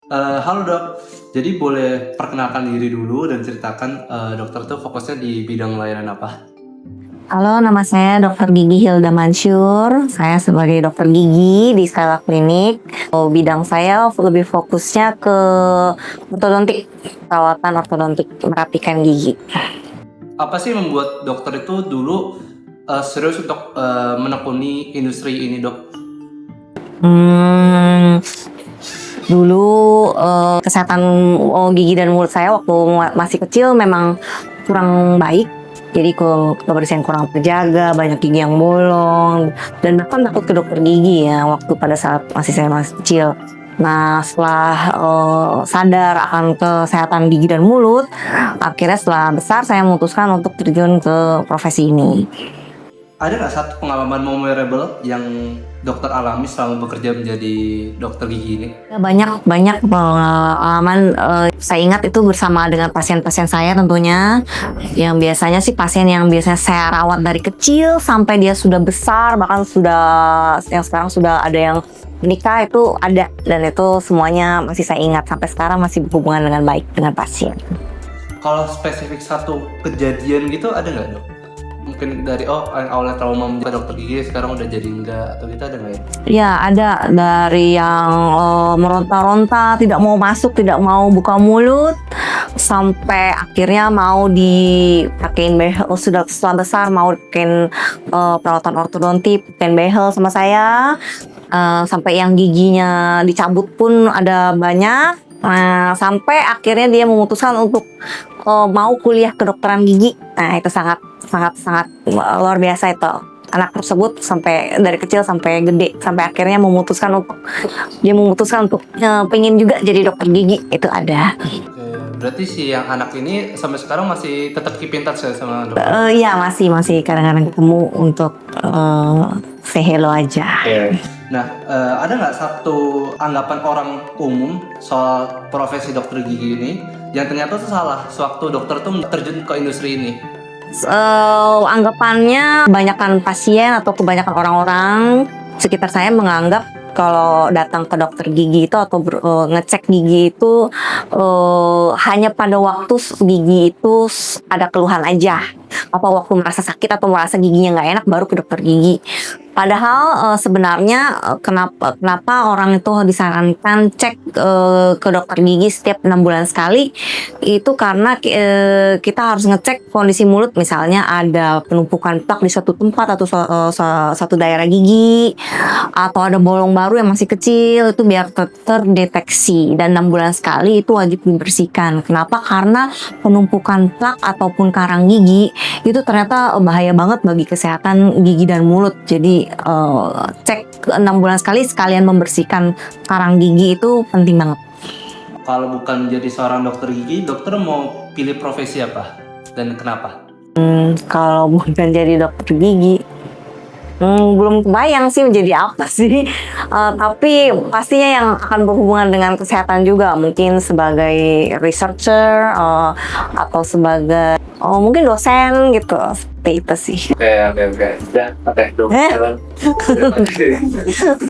Halo dok, jadi boleh perkenalkan diri dulu dan ceritakan dokter tuh fokusnya di bidang layanan apa? Halo, nama saya Dr. Gigi Hilda Mansur. Saya sebagai dokter gigi di Skala Klinik. Bidang saya lebih fokusnya ke ortodontik, perawatan ortodontik, merapikan gigi. Apa sih yang membuat dokter itu dulu serius untuk menekuni industri ini dok? Dulu kesehatan gigi dan mulut saya waktu masih kecil memang kurang baik. Jadi kebersihan kurang terjaga, banyak gigi yang bolong, dan bahkan takut ke dokter gigi ya waktu pada saat saya masih kecil. Nah, setelah sadar akan kesehatan gigi dan mulut, akhirnya setelah besar saya memutuskan untuk terjun ke profesi ini. Ada nggak satu pengalaman memorable yang dokter alami selama bekerja menjadi dokter gigi ini? Ya, banyak pengalaman. Saya ingat itu bersama dengan pasien-pasien saya tentunya, yang biasanya sih pasien yang biasanya saya rawat dari kecil sampai dia sudah besar, bahkan yang sekarang sudah ada yang menikah, itu ada, dan itu semuanya masih saya ingat sampai sekarang, masih berhubungan dengan baik dengan pasien. Kalau spesifik satu kejadian gitu ada nggak dok? Mungkin dari yang awalnya trauma menjadi dokter gigi sekarang udah jadi enggak atau gitu, ada nggak ya? Ya, ada dari yang meronta-ronta, tidak mau masuk, tidak mau buka mulut, sampai akhirnya mau dipakein behel. Sudah setelah besar mau dipakein perawatan ortodontik, pakein behel sama saya. Sampai yang giginya dicabut pun ada banyak. Sampai akhirnya dia memutuskan untuk mau kuliah kedokteran gigi. Nah, itu sangat luar biasa itu. Anak tersebut sampai dari kecil sampai gede, sampai akhirnya memutuskan untuk pengen juga jadi dokter gigi, itu ada. Berarti si yang anak ini sampai sekarang masih tetap keep in touch ya sama dokter? Iya, masih kadang-kadang ketemu untuk say hello aja. Nah, ada nggak satu anggapan orang umum soal profesi dokter gigi ini yang ternyata tuh salah sewaktu dokter tuh terjun ke industri ini? Anggapannya kebanyakan pasien atau kebanyakan orang-orang sekitar saya menganggap kalau datang ke dokter gigi itu atau ngecek gigi itu hanya pada waktu gigi itu ada keluhan aja, apa waktu merasa sakit atau merasa giginya nggak enak baru ke dokter gigi. Padahal sebenarnya kenapa orang itu disarankan cek ke dokter gigi setiap 6 bulan sekali, itu karena kita harus ngecek kondisi mulut, misalnya ada penumpukan plak di suatu tempat atau satu daerah gigi, atau ada bolong baru yang masih kecil, itu biar terdeteksi, dan 6 bulan sekali itu wajib dibersihkan. Kenapa? Karena penumpukan plak ataupun karang gigi itu ternyata bahaya banget bagi kesehatan gigi dan mulut. Jadi cek 6 bulan sekali, sekalian membersihkan karang gigi, itu penting banget. Kalau bukan menjadi seorang dokter gigi, dokter mau pilih profesi apa dan kenapa? Kalau bukan jadi dokter gigi, belum kebayang sih menjadi apa sih. Tapi pastinya yang akan berhubungan dengan kesehatan juga, mungkin sebagai researcher atau sebagai mungkin dosen gitu, seperti itu sih. Oke. Udah, dokter.